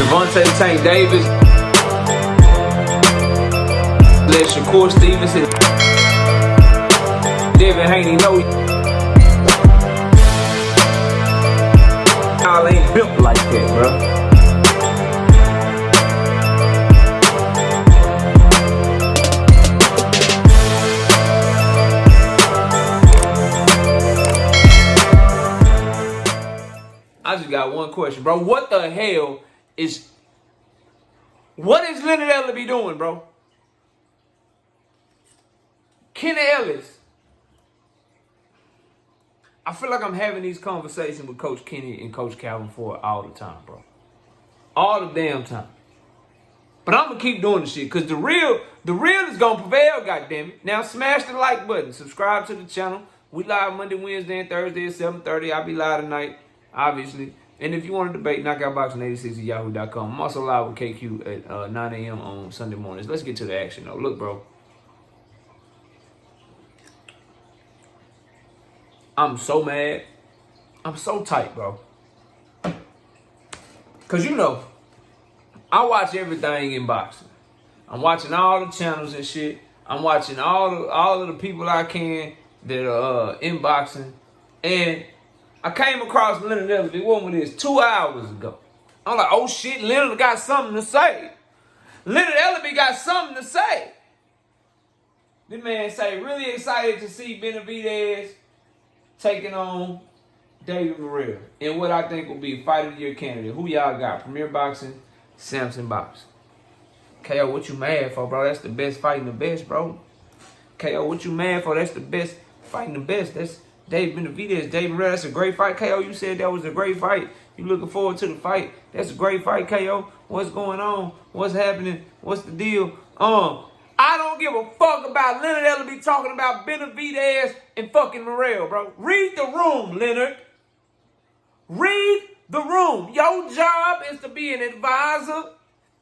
Gervonta Tank Davis. Let Shakur Stevenson. Devin Haney know y'all ain't built like that, bro. I just got one question, bro. What the hell is... What is Leonard Ellerbe doing, bro? Kenny Ellis. I feel like I'm having these conversations with Coach Kenny and Coach Calvin Ford all the time, bro. All the damn time. But I'm going to keep doing the shit because the real is going to prevail, goddammit. Now smash the like button. Subscribe to the channel. We live Monday, Wednesday, and Thursday at 7:30. I'll be live tonight, obviously. And if you want to debate, knockoutboxing86@yahoo.com. I'm also live with KQ at 9 a.m. on Sunday mornings. Let's get to the action, though. Look, bro. I'm so mad. I'm so tight, bro. Because, you know, I watch everything in boxing. I'm watching all the channels and shit. I'm watching all of the people I can that are in boxing. And I came across Leonard Ellerbe, what was this, 2 hours ago. I'm like, oh shit, Leonard got something to say. Leonard Ellerbe got something to say. This man say, really excited to see Benavidez taking on David Morrell in what I think will be Fight of the Year candidate. Who y'all got? Premier Boxing, Samson Boxing. KO, what you mad for, bro? That's the best fighting the best, bro. KO, what you mad for? That's the best fighting the best. That's David Benavidez, David Morrell. That's a great fight. KO, you said that was a great fight. You looking forward to the fight. That's a great fight, KO. What's going on? What's happening? What's the deal? I don't give a fuck about Leonard Ellerbe talking about Benavidez and fucking Morrell, bro. Read the room, Leonard. Read the room. Your job is to be an advisor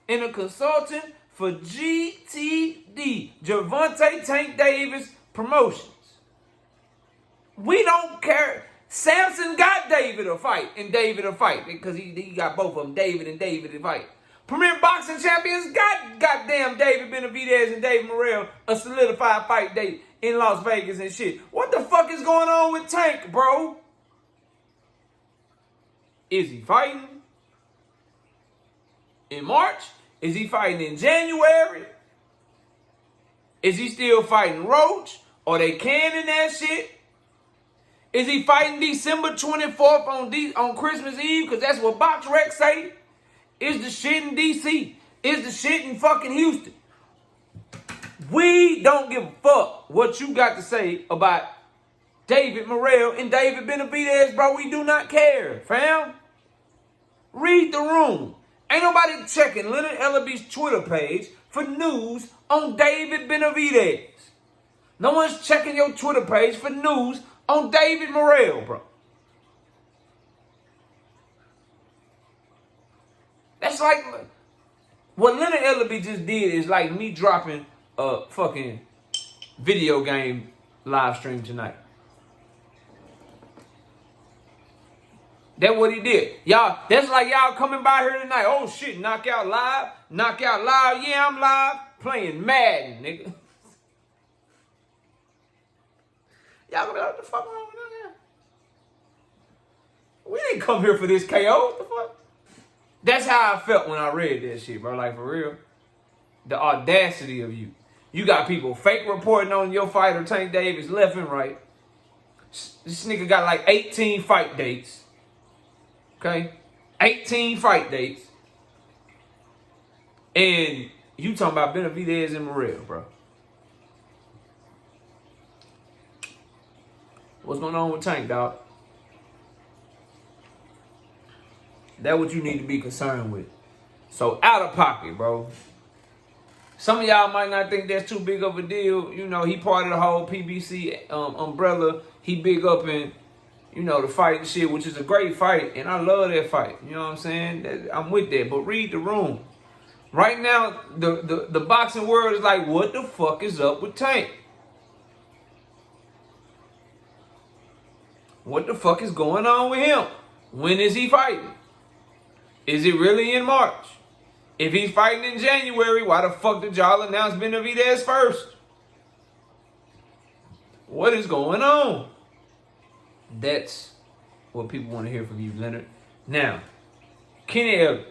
and a consultant for GTD, Gervonta Tank Davis Promotions. We don't care. Samson got David a fight and David a fight because he got both of them, David and David a fight. Premier Boxing Champions got goddamn David Benavidez and David Morrell a solidified fight date in Las Vegas and shit. What the fuck is going on with Tank, bro? Is he fighting in March? Is he fighting in January? Is he still fighting Roach? Are they canning that shit? Is he fighting December 24th on Christmas Eve? Because that's what BoxRec say. Is the shit in D.C.? Is the shit in fucking Houston? We don't give a fuck what you got to say about David Morrell and David Benavidez, bro. We do not care, fam. Read the room. Ain't nobody checking Leonard Ellerbe's Twitter page for news on David Benavidez. No one's checking your Twitter page for news on David Morrell, bro. That's like what Leonard Ellerbe just did is like me dropping a fucking video game live stream tonight. That's what he did. Y'all, that's like y'all coming by here tonight. Oh shit, knockout live. Knockout live. Yeah, I'm live. Playing Madden, nigga. Y'all gonna be like, what the fuck wrong with that? We didn't come here for this KO. What the fuck? That's how I felt when I read that shit, bro. Like, for real. The audacity of you. You got people fake reporting on your fighter, Tank Davis, left and right. This nigga got like 18 fight dates. Okay? 18 fight dates. And you talking about Benavidez and Morrell, bro. What's going on with Tank, dog? That's what you need to be concerned with. So, out of pocket, bro. Some of y'all might not think that's too big of a deal. You know, he part of the whole PBC umbrella. He big up in, you know, the fight and shit, which is a great fight. And I love that fight. You know what I'm saying? I'm with that. But read the room. Right now, the boxing world is like, what the fuck is up with Tank? What the fuck is going on with him? When is he fighting? Is it really in March? If he's fighting in January, why the fuck did y'all announce Benavidez first? What is going on? That's what people want to hear from you, Leonard. Now, Kenny Ellis.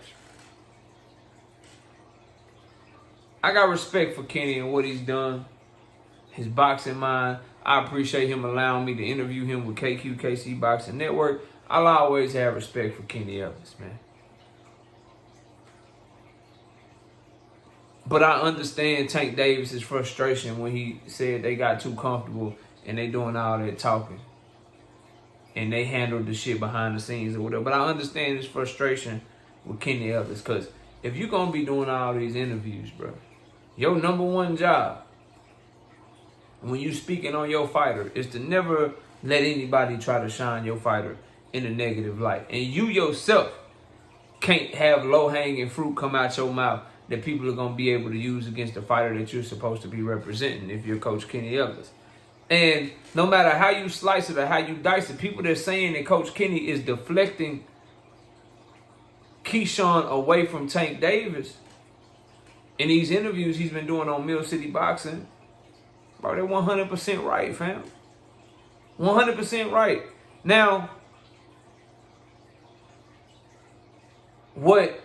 I got respect for Kenny and what he's done. His boxing mind. I appreciate him allowing me to interview him with KC Boxing Network. I'll always have respect for Kenny Ellis, man. But I understand Tank Davis' frustration when he said they got too comfortable and they doing all that talking. And they handled the shit behind the scenes or whatever. But I understand his frustration with Kenny Ellis. Because if you're going to be doing all these interviews, bro, your number one job when you speaking on your fighter is to never let anybody try to shine your fighter in a negative light. And you yourself can't have low-hanging fruit come out your mouth that people are going to be able to use against the fighter that you're supposed to be representing if you're Coach Kenny Ellis. And no matter how you slice it or how you dice it, people that are saying that Coach Kenny is deflecting Keyshawn away from Tank Davis in these interviews he's been doing on Mill City Boxing, bro, they're 100% right, fam. 100% right. Now, what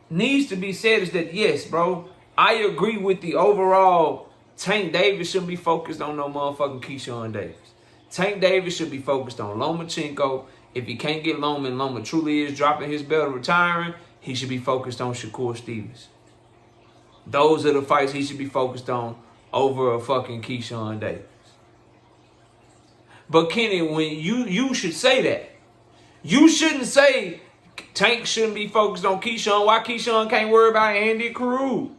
needs to be said is that, yes, bro, I agree with the overall Tank Davis shouldn't be focused on no motherfucking Keyshawn Davis. Tank Davis should be focused on Lomachenko. If he can't get Loma and Loma truly is dropping his belt and retiring, he should be focused on Shakur Stevens. Those are the fights he should be focused on over a fucking Keyshawn Davis. But Kenny, when you should say that. You shouldn't say Tank shouldn't be focused on Keyshawn. Why Keyshawn can't worry about Andy Cruz?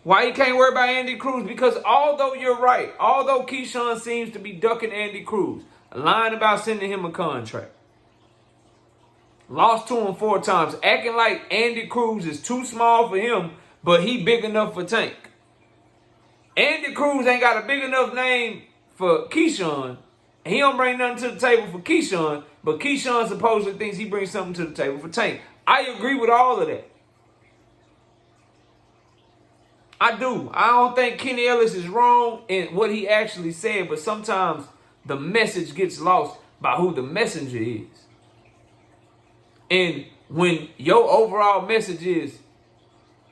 Why he can't worry about Andy Cruz? Because although you're right, although Keyshawn seems to be ducking Andy Cruz, lying about sending him a contract, lost to him 4 times, acting like Andy Cruz is too small for him, but he big enough for Tank. Andy Cruz ain't got a big enough name for Keyshawn, and he don't bring nothing to the table for Keyshawn, but Keyshawn supposedly thinks he brings something to the table for Tank. I agree with all of that. I do. I don't think Kenny Ellis is wrong in what he actually said, but sometimes the message gets lost by who the messenger is. And when your overall message is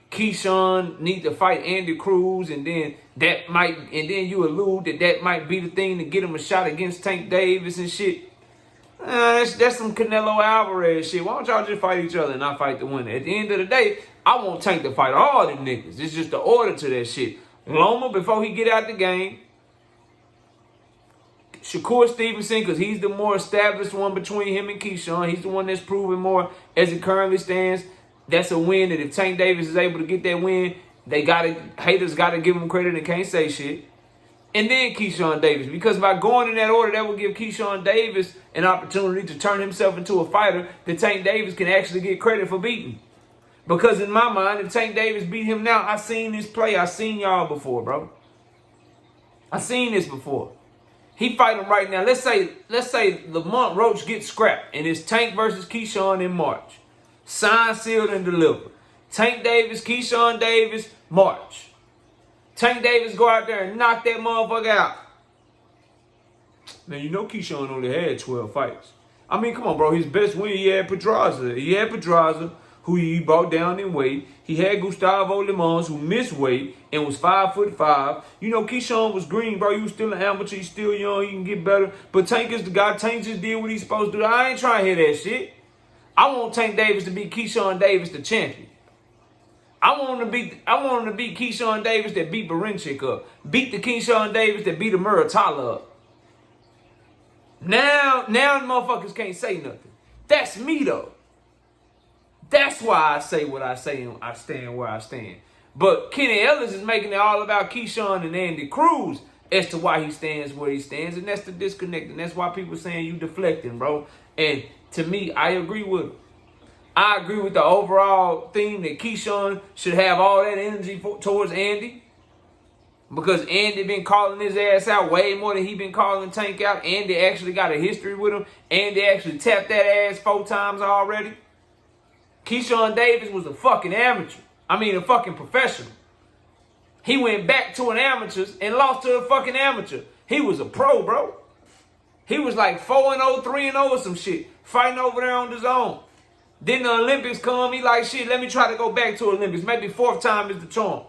Keyshawn need to fight Andy Cruz, and then you allude that might be the thing to get him a shot against Tank Davis and shit. That's some Canelo Alvarez shit. Why don't y'all just fight each other and not fight the winner? At the end of the day, I want Tank to fight all them niggas. It's just the order to that shit. Loma before he get out the game. Shakur Stevenson, because he's the more established one between him and Keyshawn. He's the one that's proven more as it currently stands. That's a win that if Tank Davis is able to get that win, haters gotta give him credit and can't say shit. And then Keyshawn Davis. Because by going in that order, that will give Keyshawn Davis an opportunity to turn himself into a fighter that Tank Davis can actually get credit for beating. Because in my mind, if Tank Davis beat him now, I seen this play. I seen y'all before, bro. I seen this before. He fight him right now. Let's say Lamont Roach gets scrapped and it's Tank versus Keyshawn in March. Signed, sealed, and delivered. Tank Davis, Keyshawn Davis, March. Tank Davis go out there and knock that motherfucker out. Man, you know Keyshawn only had 12 fights. I mean, come on, bro. His best win, he had Pedraza, who he brought down in weight. He had Gustavo Limons, who missed weight and was 5'5". You know, Keyshawn was green, bro. You was still an amateur. He's still young. He can get better. But Tank is the guy. Tank just did what he's supposed to do. I ain't trying to hear that shit. I want Tank Davis to beat Keyshawn Davis, the champion. I want him to beat Keyshawn Davis that beat Barinchik up. Beat the Keyshawn Davis that beat the Muratala up. Now the motherfuckers can't say nothing. That's me, though. That's why I say what I say and I stand where I stand. But Kenny Ellis is making it all about Keyshawn and Andy Cruz as to why he stands where he stands. And that's the disconnect. And that's why people saying you deflecting, bro. And to me, I agree with him. I agree with the overall theme that Keyshawn should have all that energy towards Andy. Because Andy been calling his ass out way more than he been calling Tank out. Andy actually got a history with him. Andy actually tapped that ass 4 times already. Keyshawn Davis was a fucking amateur. I mean, a fucking professional. He went back to an amateur and lost to a fucking amateur. He was a pro, bro. He was like 4-0, 3-0 or some shit, fighting over there on his own. Then the Olympics come, he like, shit, let me try to go back to Olympics. Maybe fourth time is the charm.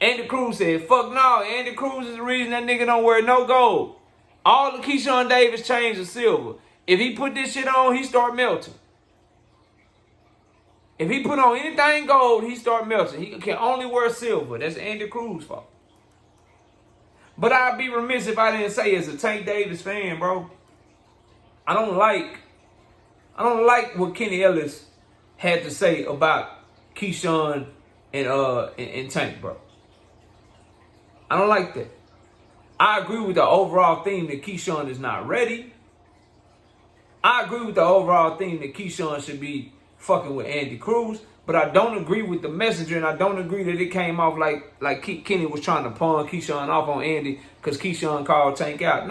Andy Cruz said, fuck no, Andy Cruz is the reason that nigga don't wear no gold. All the Keyshawn Davis chains are silver. If he put this shit on, he start melting. If he put on anything gold, he start melting. He can only wear silver. That's Andy Cruz's fault. But I'd be remiss if I didn't say, as a Tank Davis fan, bro, I don't like what Kenny Ellis had to say about Keyshawn and Tank, bro. I don't like that. I agree with the overall theme that Keyshawn is not ready. I agree with the overall theme that Keyshawn should be fucking with Andy Cruz, but I don't agree with the messenger, and I don't agree that it came off like Kenny was trying to pawn Keyshawn off on Andy because Keyshawn called Tank out.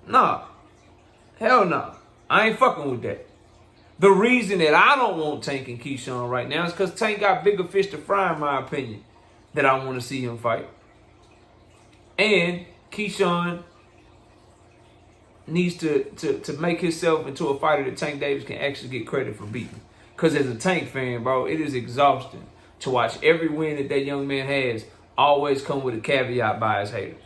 No. Hell no. I ain't fucking with that. The reason that I don't want Tank and Keyshawn right now is because Tank got bigger fish to fry, in my opinion, that I want to see him fight. And Keyshawn needs to make himself into a fighter that Tank Davis can actually get credit for beating. Because as a Tank fan, bro, it is exhausting to watch every win that young man has always come with a caveat by his haters.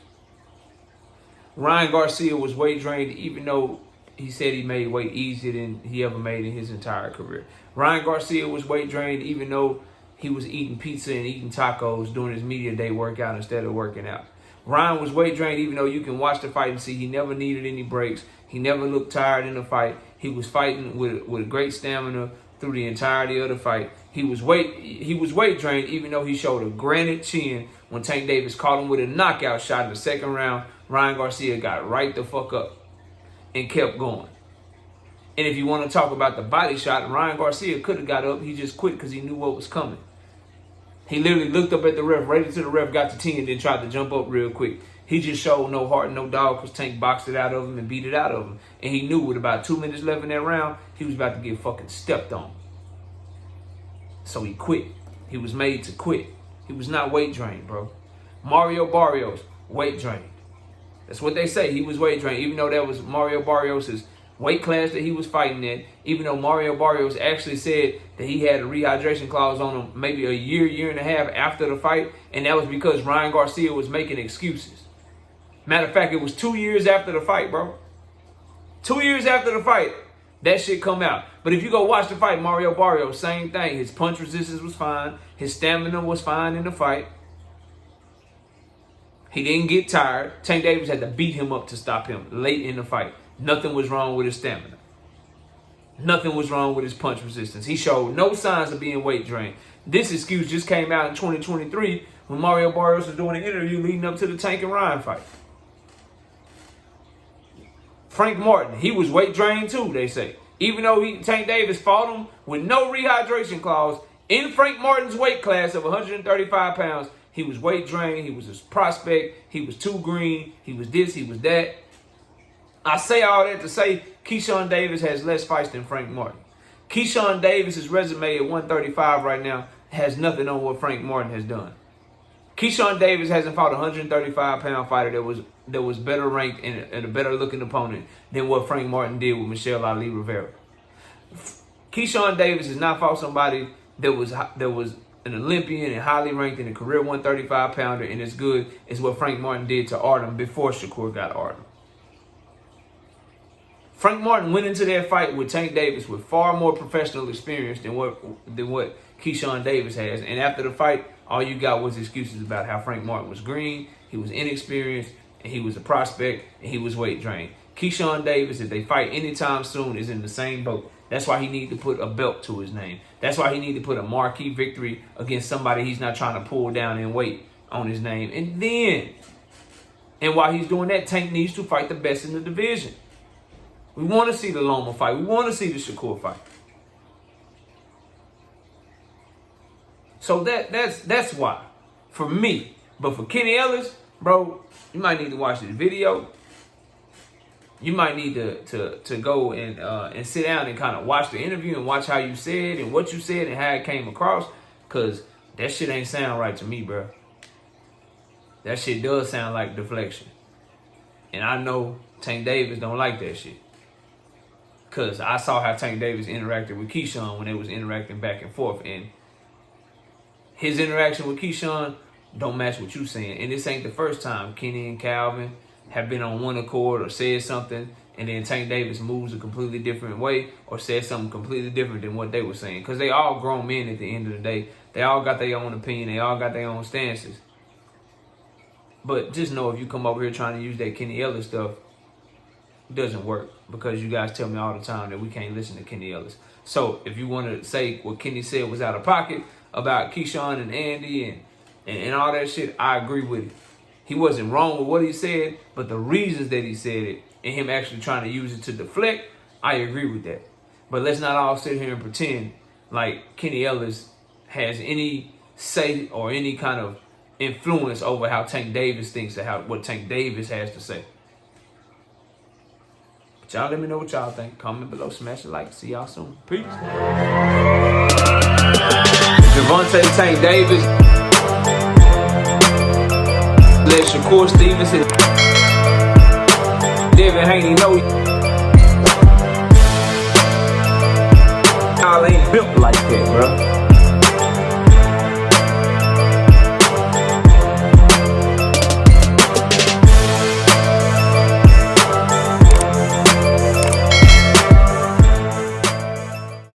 Ryan Garcia was weight drained even though he said he made weight easier than he ever made in his entire career. Ryan Garcia was weight drained even though he was eating pizza and eating tacos during his media day workout instead of working out. Ryan was weight drained even though you can watch the fight and see he never needed any breaks. He never looked tired in the fight. He was fighting with great stamina through the entirety of the fight. He was weight drained even though he showed a granite chin when Tank Davis caught him with a knockout shot in the second round. Ryan Garcia got right the fuck up and kept going. And if you want to talk about the body shot, Ryan Garcia could have got up. He just quit because he knew what was coming. He literally looked up at the ref, right until the ref got to 10, then tried to jump up real quick. He just showed no heart and no dog because Tank boxed it out of him and beat it out of him. And he knew with about 2 minutes left in that round, he was about to get fucking stepped on. So he quit. He was made to quit. He was not weight drained, bro. Mario Barrios, weight drained. That's what they say. He was weight drained, even though that was Mario Barrios' weight class that he was fighting in, even though Mario Barrios actually said that he had a rehydration clause on him maybe a year and a half after the fight, and that was because Ryan Garcia was making excuses. Matter of fact, it was 2 years after the fight, bro. 2 years after the fight, that shit come out. But if you go watch the fight, Mario Barrios, same thing. His punch resistance was fine. His stamina was fine in the fight. He didn't get tired. Tank Davis had to beat him up to stop him late in the fight. Nothing was wrong with his stamina. Nothing was wrong with his punch resistance. He showed no signs of being weight drained. This excuse just came out in 2023 when Mario Barrios was doing an interview leading up to the Tank and Ryan fight. Frank Martin, he was weight drained too, they say. Even though Tank Davis fought him with no rehydration clause in Frank Martin's weight class of 135 pounds, he was weight drained. He was a prospect. He was too green. He was this. He was that. I say all that to say Keyshawn Davis has less fights than Frank Martin. Keyshawn Davis' resume at 135 right now has nothing on what Frank Martin has done. Keyshawn Davis hasn't fought a 135-pound fighter that was better ranked and a better looking opponent than what Frank Martin did with Michelle Ali Rivera. Keyshawn Davis has not fought somebody that was an Olympian and highly ranked in a career 135-pounder and as good as what Frank Martin did to Artem before Shakur got Artem. Frank Martin went into that fight with Tank Davis with far more professional experience than what Keyshawn Davis has. And after the fight, all you got was excuses about how Frank Martin was green, he was inexperienced, and he was a prospect, and he was weight drained. Keyshawn Davis, if they fight anytime soon, is in the same boat. That's why he needs to put a belt to his name. That's why he needs to put a marquee victory against somebody he's not trying to pull down in weight on his name. And while he's doing that, Tank needs to fight the best in the division. We want to see the Loma fight. We want to see the Shakur fight. So that's why. For me. But for Kenny Ellis, bro, you might need to watch this video. you might need to go and sit down and kind of watch the interview and watch how you said and what you said and how it came across, cause that shit ain't sound right to me, bro. That shit does sound like deflection, and I know Tank Davis don't like that shit, cause I saw how Tank Davis interacted with Keyshawn when they was interacting back and forth, and his interaction with Keyshawn don't match what you saying. And this ain't the first time Kenny and Calvin have been on one accord or said something, and then Tank Davis moves a completely different way or says something completely different than what they were saying. Because they all grown men at the end of the day. They all got their own opinion. They all got their own stances. But just know if you come over here trying to use that Kenny Ellis stuff, it doesn't work. Because you guys tell me all the time that we can't listen to Kenny Ellis. So if you want to say what Kenny said was out of pocket about Keyshawn and Andy and all that shit, I agree with it. He wasn't wrong with what he said, but the reasons that he said it and him actually trying to use it to deflect, I agree with that. But let's not all sit here and pretend like Kenny Ellis has any say or any kind of influence over how Tank Davis thinks and what Tank Davis has to say. But y'all let me know what y'all think. Comment below, smash a like. See y'all soon. Peace. Gervonta, Tank Davis. Let Shakur Stevenson, Devin Haney know y'all ain't built like that, bro.